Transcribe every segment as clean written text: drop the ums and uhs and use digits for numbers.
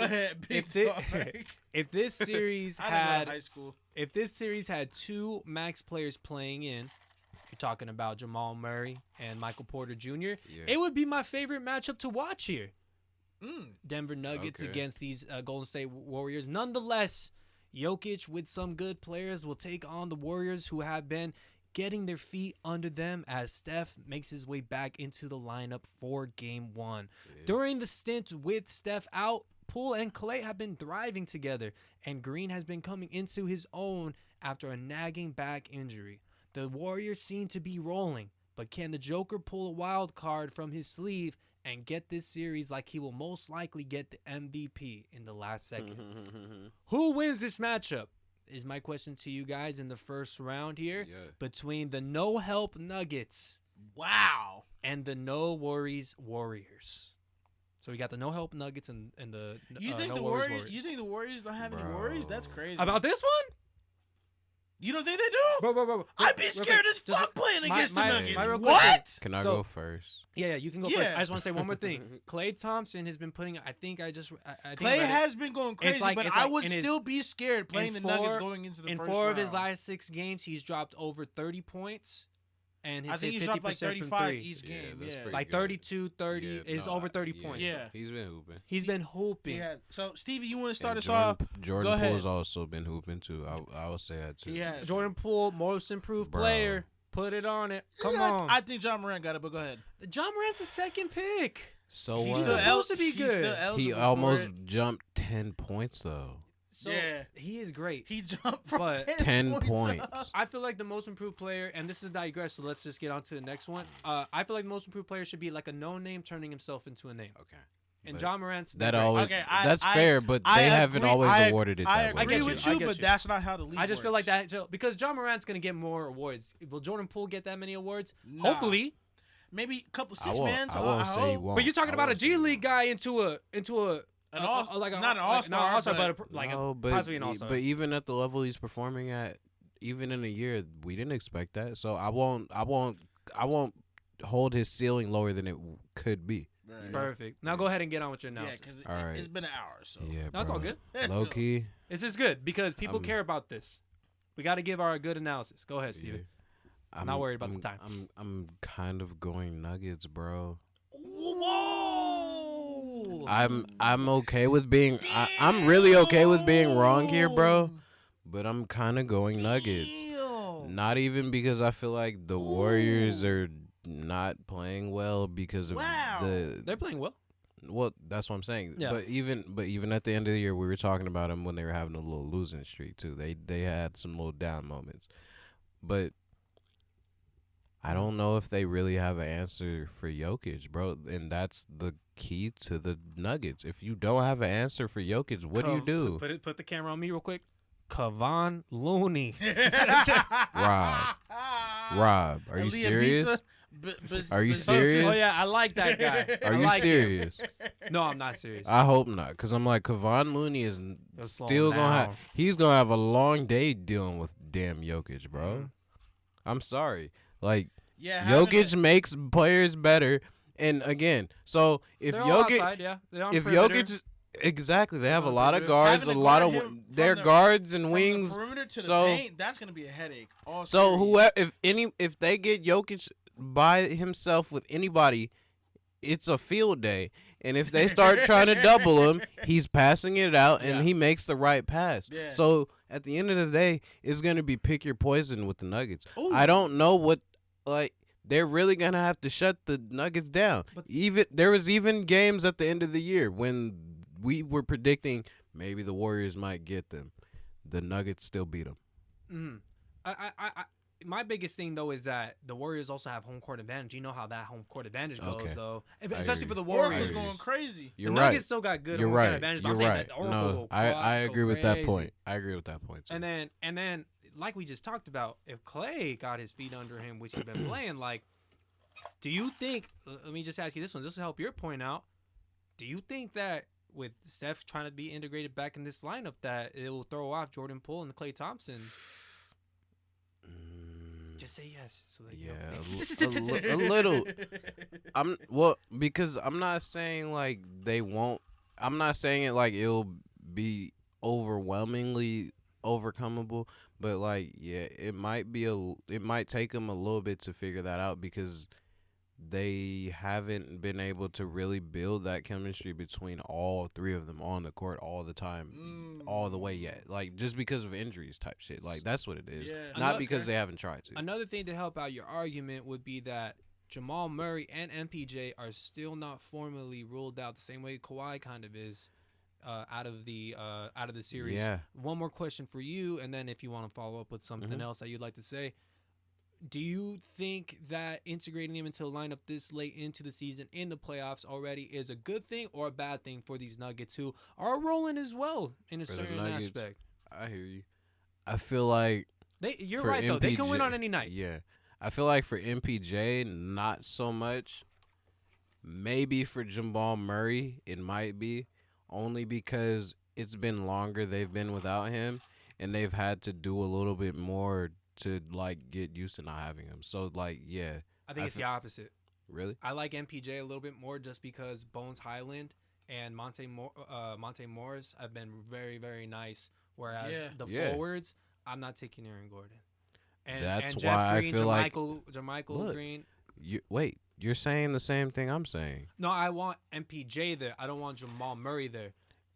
ahead, big dog. If this series I didn't go had to high school. if this series had two max players playing in, you're talking about Jamal Murray and Michael Porter Jr., it would be my favorite matchup to watch here. Denver Nuggets against these Golden State Warriors. Nonetheless, Jokic with some good players will take on the Warriors, who have been getting their feet under them as Steph makes his way back into the lineup for Game 1. Yeah. During the stint with Steph out, Poole and Klay have been thriving together, and Green has been coming into his own after a nagging back injury. The Warriors seem to be rolling, but can the Joker pull a wild card from his sleeve and get this series like he will most likely get the MVP in the last second? Who wins this matchup is my question to you guys in the first round here, between the no-help Nuggets and the no-worries Warriors. So we got the no-help Nuggets and the no-worries Warriors. You think the Warriors don't have any worries? That's crazy. About this one? You don't think they do? Bro. I'd be scared as fuck playing against the Nuggets. What? Can I go first? Yeah, you can go first. I just want to say one more thing. Klay Thompson has been putting. I think Klay has been going crazy, but I would still be scared playing the Nuggets going into the first round. In 4 of his last 6 games, he's dropped over 30 points. And I think he's dropped like 35 each game. Like 32, 30 is over 30 points. Yeah. He's been hooping. Yeah. So, Stevie, you want to start us off? Jordan Poole's also been hooping, too. I will say that, too. Yeah. Jordan Poole, most improved player. Put it on it. Come on. I think John Morant got it, but go ahead. John Morant's a second pick. So he's still supposed to be good. He almost jumped 10 points, though. So he is great. He jumped from 10 points. I feel like the most improved player, and this is digress, so let's just get on to the next one. I feel like the most improved player should be like a no-name turning himself into a name. Okay. And John Morant's that's fair, but they haven't always awarded it that way. I agree with you, but that's not how the league works. I just feel like that because John Morant's going to get more awards. Will Jordan Poole get that many awards? Nah. Hopefully. Maybe a couple six-mans. I won't say he won't. But you're talking about a G League guy into a not an all-star, but possibly an all-star. But even at the level he's performing at, even in a year, we didn't expect that. So I won't hold his ceiling lower than it could be. Right. Perfect. Now go ahead and get on with your analysis. Yeah, because it's been an hour. So that's all good. Low key. This is good because people care about this. We got to give our good analysis. Go ahead, Steven. I'm not worried about the time. I'm kind of going Nuggets, bro. Whoa! I'm okay with being. I'm really okay with being wrong here, bro. But I'm kind of going Nuggets. Not even because I feel like the Warriors are not playing well because of they're playing well. Well, that's what I'm saying. Yeah. But even at the end of the year, we were talking about them when they were having a little losing streak too. They had some little down moments, but I don't know if they really have an answer for Jokic, bro. And that's the key to the Nuggets. If you don't have an answer for Jokic, what do you do? Put the camera on me real quick. Kevon Looney. Rob, are you serious? Are you serious? Oh yeah, I like that guy. Are you serious? No, I'm not serious. I hope not, because I'm like, Kevon Looney is still he's gonna have a long day dealing with damn Jokic, bro. Mm-hmm. I'm sorry. Like, Jokic makes players better, and again, so if Jokic, exactly, they have a lot of guards, their guards and wings. From the perimeter to the paint, that's gonna be a headache. So whoever, if they get Jokic by himself with anybody, it's a field day. And if they start trying to double him, he's passing it out and he makes the right pass. Yeah. So at the end of the day, it's gonna be pick your poison with the Nuggets. Ooh. I don't know what they're really gonna have to shut the Nuggets down. But there was even games at the end of the year when we were predicting maybe the Warriors might get them. The Nuggets still beat them. Mm-hmm. My biggest thing, though, is that the Warriors also have home court advantage. You know how that home court advantage goes, though. Especially for the Warriors. Oracle going crazy. The Nuggets still got good home court advantage. You're right. I agree with that point. I agree with that point, too. And then, like we just talked about, if Klay got his feet under him, which he's been playing, do you think, let me just ask you this one. This will help your point out. Do you think that with Steph trying to be integrated back in this lineup that it will throw off Jordan Poole and Klay Thompson? Just say yes. So that a little. Because I'm not saying they won't I'm not saying it like it'll be overwhelmingly overcomable, but like it might take them a little bit to figure that out because they haven't been able to really build that chemistry between all three of them on the court all the time, all the way yet. Like, just because of injuries type shit. Like, that's what it is. Yeah. Not because they haven't tried to. Another thing to help out your argument would be that Jamal Murray and MPJ are still not formally ruled out the same way Kawhi kind of is out of the series. Yeah. One more question for you, and then if you want to follow up with something else that you'd like to say. Do you think that integrating him into the lineup this late into the season in the playoffs already is a good thing or a bad thing for these Nuggets who are rolling as well in a certain aspect? I hear you. I feel like you're right, though. They can win on any night. Yeah. I feel like for MPJ, not so much. Maybe for Jamal Murray, it might be. Only because it's been longer they've been without him, and they've had to do a little bit more to like get used to not having him. So like, yeah. I think it's the opposite. Really? I like MPJ a little bit more just because Bones Highland and Monte Morris have been very, very nice. Whereas the forwards, I'm not taking Aaron Gordon. And that's and why Jeff Green, I feel Jermichael Green. You're saying the same thing I'm saying. No, I want MPJ there. I don't want Jamal Murray there.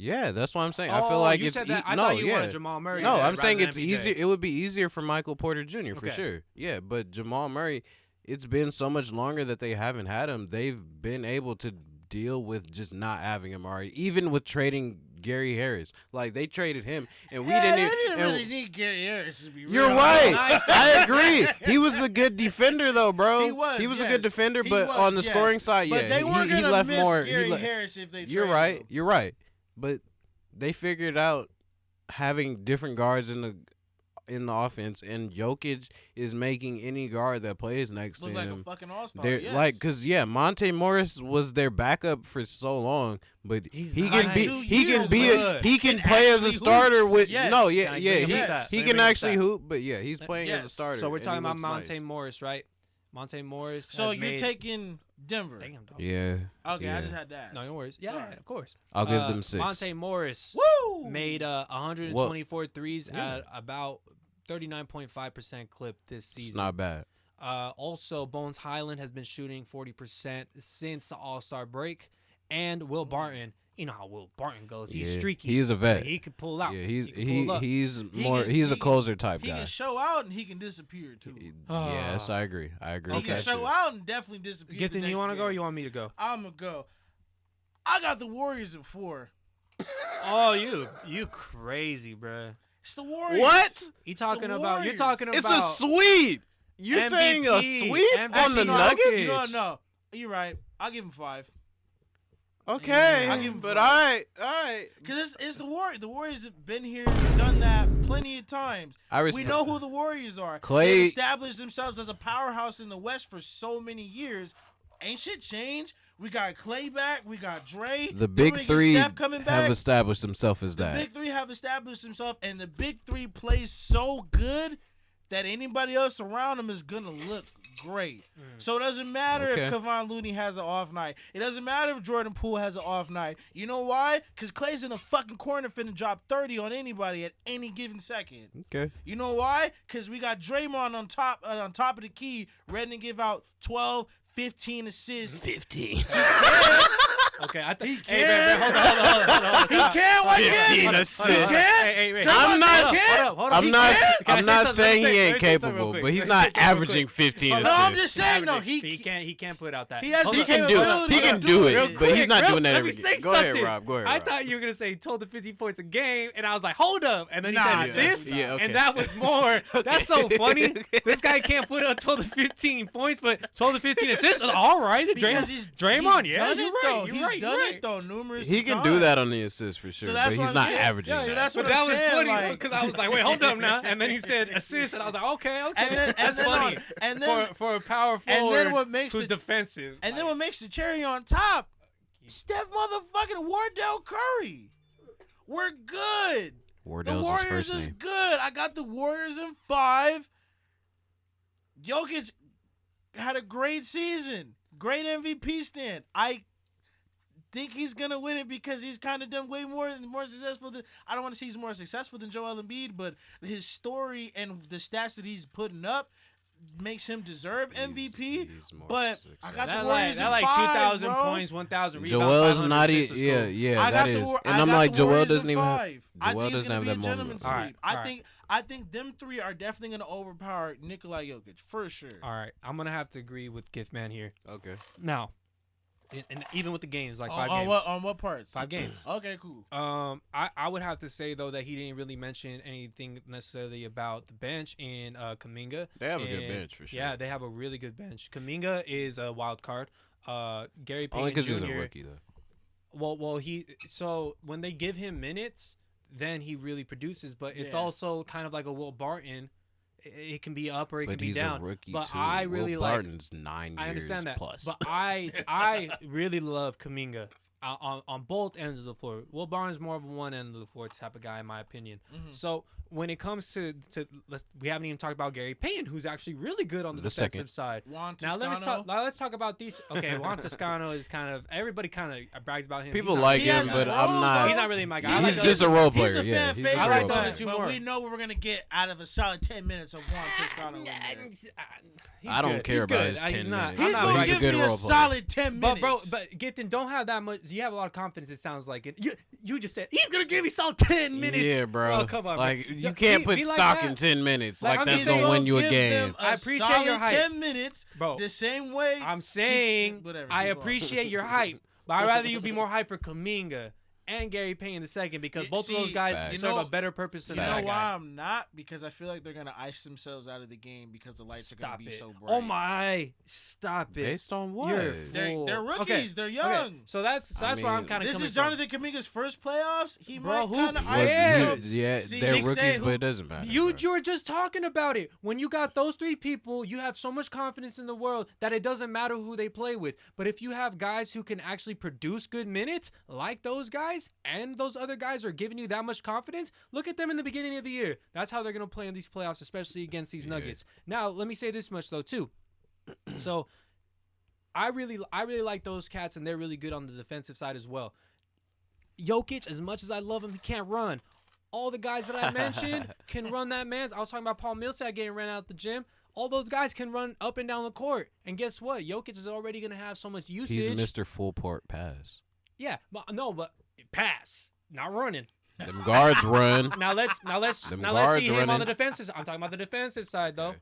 Yeah, that's what I'm saying. I feel like you it's said that. I thought you wanted Jamal Murray. No, there I'm saying it's MPJ. easier. It would be easier for Michael Porter Jr. for sure. Yeah, but Jamal Murray, it's been so much longer that they haven't had him. They've been able to deal with just not having him already. Even with trading Gary Harris, like they traded him, and we didn't really need Gary Harris to be real. You're right. I agree. He was a good defender, though, bro. He was a good defender, but on the scoring side, but they weren't he left miss more. Gary Harris if they. You're right. You're right. But they figured out having different guards in the offense, and Jokic is making any guard that plays next to him a fucking all-star. They're like, cause Monte Morris was their backup for so long, but he can play as a starter with he can actually hoop, but he's playing as a starter. So we're talking about Monte Morris, right? Monte Morris. So you're taking Denver. Damn, dog. Yeah. Okay, yeah. I just had that. No, no worries. Yeah, of course. I'll give them 6. Monte Morris made 124 threes at about 39.5% clip this season. It's not bad. Also, Bones Highland has been shooting 40% since the All-Star break. And Will Barton, you know how Will Barton goes. He's streaky. He's a vet. He can pull out. Yeah, he's a closer type guy. He can show out and he can disappear too. Yes, I agree. He can show out and definitely disappear. Gifton, you want to go or you want me to go? I'm gonna go. I got the Warriors at 4. Oh, you crazy, bruh. It's the Warriors. What? You're talking about. It's a sweep. You're MVP, saying a sweep on the Nuggets? No. You're right. I'll give him 5. Okay, I'll give him but 5. all right. Because it's the Warriors. The Warriors have been here, done that plenty of times. We know who the Warriors are. They established themselves as a powerhouse in the West for so many years. Ain't shit changed. We got Klay back. We got Dre. The big three Steph coming back. have established themselves as that. The big three have established themselves, and the big three plays so good that anybody else around them is going to look great. So it doesn't matter if Kevon Looney has an off night. It doesn't matter if Jordan Poole has an off night. You know why? Because Klay's in the fucking corner finna drop 30 on anybody at any given second. Okay. You know why? Because we got Draymond on top of the key, ready to give out 12, 15 assists. 15. Okay, he can. Hey, hold on. He can. Why can't? 15 assists. He can. Hey, I'm not saying he ain't capable, but he's not averaging 15 assists. No, I'm just saying though. He can't put out that. He has He can do it, but he's not doing that every game. Go ahead, Rob. I thought you were gonna say 12 to 15 points a game, and I was like, hold up, and then he said assists, and that was more. That's so funny. This guy can't put up 12 to 15 points, but 12 to 15 assists. All right, Draymond, yeah, you're right. He's done it though numerous times. He can do that on the assists for sure, but he's not averaging. So that's what that I'm was saying, funny because I was like, wait, hold up now, and then he said assists, and I was like, okay, that's funny. And then for a power forward, and then what makes who's defensive, and then what makes the cherry on top? Steph motherfucking Wardell Curry. We're good. Wardell's the Warriors his first is name. good. I got the Warriors in 5. Jokic had a great season. Great MVP stand. think he's gonna win it because he's kind of done way more successful than. I don't want to say he's more successful than Joel Embiid, but his story and the stats that he's putting up makes him deserve MVP. He's but successful. I got That the Warriors that in like 5, 2,000 bro. points, 1,000 rebounds. Joel's 500 not assists was cool. yeah, I got that the is. War- And I I'm got like, the Joel Warriors doesn't in even have. 5. I Joel think it's doesn't gonna have be a that gentleman's moment. sweep. All right. I think them three are definitely gonna overpower Nikola Jokic for sure. All right, I'm gonna have to agree with Gift Man here. Okay. Now, and even with the games, like 5 on games. what parts? 5 games. Okay, cool. I would have to say though that he didn't really mention anything necessarily about the bench in Kuminga. They have a good bench for sure. Yeah, they have a really good bench. Kuminga is a wild card. Gary Payton Only because Jr. he's a rookie though. Well, so when they give him minutes, then he really produces. But it's Yeah. also kind of like a Will Barton. It can be up or it But can be he's down. a rookie but too. I really Will like. Barton's 9 years I understand that, plus. but I really love Kuminga on both ends of the floor. Will Barnes more of a one end of the floor type of guy in my opinion. Mm-hmm. So when it comes to we haven't even talked about Gary Payton, who's actually really good on the defensive side. Juan Now Toscano. let's talk about these. Okay, Juan Toscano is kind of everybody kind of brags about him. People He's not like really him, has my his but guy. I'm role, not. though. He's not really my guy. I He's like just the a other role two. player. He's a Yeah, fan he's favorite, just a I like role the other player. two but more. we know what we're gonna get out of a solid 10 minutes of Juan Toscano. I don't care about his 10 He's not. minutes. He's I'm not gonna bragging. give good me a role player. solid 10 But minutes. bro, Gifton, don't have that much. You have a lot of confidence. It sounds like it. You just said he's gonna give me solid 10 minutes. Yeah, bro. Oh, come on, like bro. you can't put Be like stock that. in 10 minutes. Like, Like I'm that's just gonna saying, win you a give game. them I appreciate solid your hype. 10 minutes, Bro. the same way. I'm saying whatever, I keep going. appreciate your hype, but I'd rather you be more hype for Kuminga and Gary Payton II because both of those guys Facts. serve You know- a better purpose than You that know guy. why I'm not? Because I feel like they're gonna ice themselves out of the game because the lights are Stop gonna be it. so bright. Oh my! Stop it. Based on what? You're a They're fool. rookies. Okay, They're okay. young. So that's I where I'm mean, kind of This coming is Jonathan Kuminga's first playoffs. He Bro, might who kind of Was- ice cares? himself. yeah, See, they're they say rookies, who- but it doesn't matter. You bro. were just talking about it. When you got those 3 people, you have so much confidence in the world that it doesn't matter who they play with. But if you have guys who can actually produce good minutes, like those guys, and those other guys are giving you that much confidence, look at them in the beginning of the year. That's how they're going to play in these playoffs, especially against these Nuggets. Now, let me say this much though too. So, I really like those cats, and they're really good on the defensive side as well. Jokic, as much as I love him, he can't run. All the guys that I mentioned can run that man's. I was talking about Paul Millsap getting ran out the gym. All those guys can run up and down the court. And guess what? Jokic is already going to have so much usage. He's Mr. Full Port Pass. Yeah, but pass, not running. Them guards run. Now let's Them see guards him on running. the defensive. I'm talking about the defensive side though. Okay.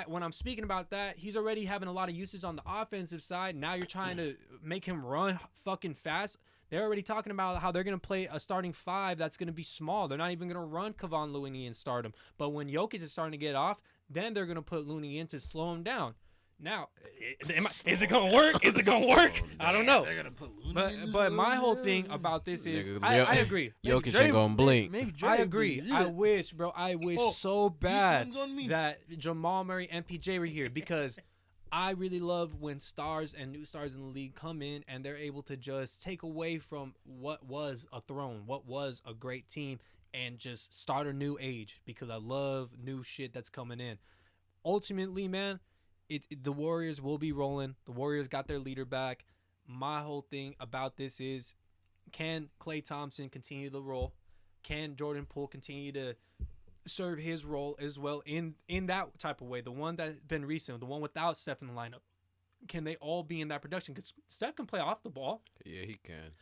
When I'm speaking about that, he's already having a lot of usage on the offensive side. Now you're trying to make him run fucking fast. They're already talking about how they're going to play a starting 5 that's going to be small. They're not even going to run Kevon Looney and start him. But when Jokic is starting to get off, then they're going to put Looney in to slow him down. Now, is it going to work? Is it going to work? I don't know. They're gonna put Looney in this But my whole league. thing about this is, Nigga, I agree. Jokic ain't gonna blink. Maybe I Drake, agree. but I yeah. wish, bro. I wish Oh, so bad swings on me. that Jamal Murray and PJ were here because I really love when stars and new stars in the league come in and they're able to just take away from what was a throne, what was a great team, and just start a new age because I love new shit that's coming in. Ultimately, man, the Warriors will be rolling. The Warriors got their leader back. My whole thing about this is, can Klay Thompson continue the role? Can Jordan Poole continue to serve his role as well in that type of way? The one that's been recent, the one without Steph in the lineup. Can they all be in that production? Because Steph can play off the ball. Yeah, he can.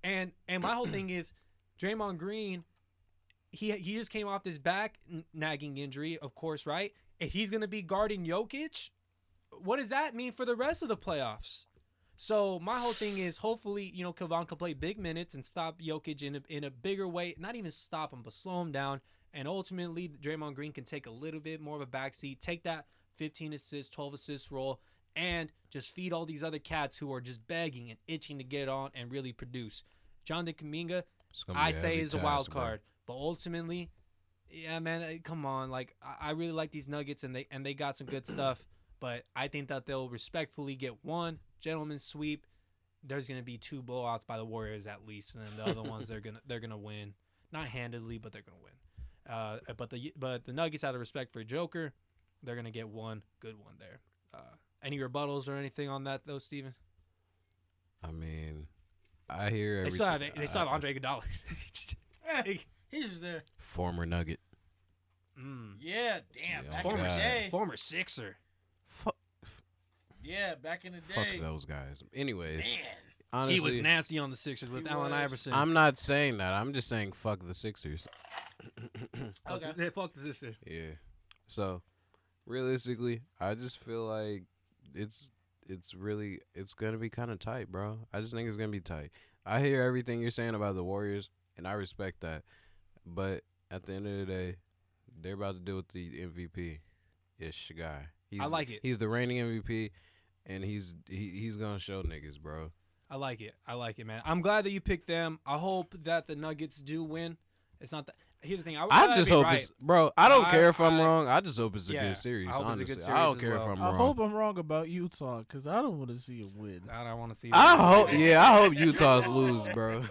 And my whole thing is, Draymond Green, he just came off this back nagging injury, of course, right? If he's going to be guarding Jokic, what does that mean for the rest of the playoffs? So my whole thing is, hopefully, Kevon can play big minutes and stop Jokic in a bigger way. Not even stop him, but slow him down. And ultimately, Draymond Green can take a little bit more of a backseat, take that 15 assists, 12 assists role, and just feed all these other cats who are just begging and itching to get on and really produce. Jonathan Kuminga, I say, is a wild card. But ultimately, yeah, man, come on. Like, I really like these Nuggets, and they got some good stuff. But I think that they'll respectfully get one gentleman's sweep. There's gonna be 2 blowouts by the Warriors at least, and then the other ones they're gonna win, not handedly, but they're gonna win. But the Nuggets, out of respect for Joker, they're gonna get one good one there. Any rebuttals or anything on that though, Steven? I mean, I hear everything. They still have Andre Iguodala. He's just there. Former Nugget. Yeah, damn. Yeah, Back in the day. Former Sixer. Yeah, back in the day. Fuck those guys. Anyways, Man. honestly, He was nasty on the Sixers with Allen Iverson. I'm not saying that. I'm just saying fuck the Sixers. Okay. Yeah, fuck the Sixers. Yeah. So, realistically, I just feel like it's gonna be kind of tight, bro. I just think it's gonna be tight. I hear everything you're saying about the Warriors, and I respect that. But at the end of the day, they're about to deal with the MVP-ish guy. I like it. He's the reigning MVP, and he's gonna show niggas, bro. I like it, man. I'm glad that you picked them. I hope that the Nuggets do win. It's not that. Here's the thing. I just hope it's, bro. I don't care if I'm wrong. I just hope it's a good series. I hope honestly, it's a good series I don't care if I'm wrong. I hope I'm wrong about Utah because I don't want to see it win. I don't want to see. I hope Utah's lose, bro.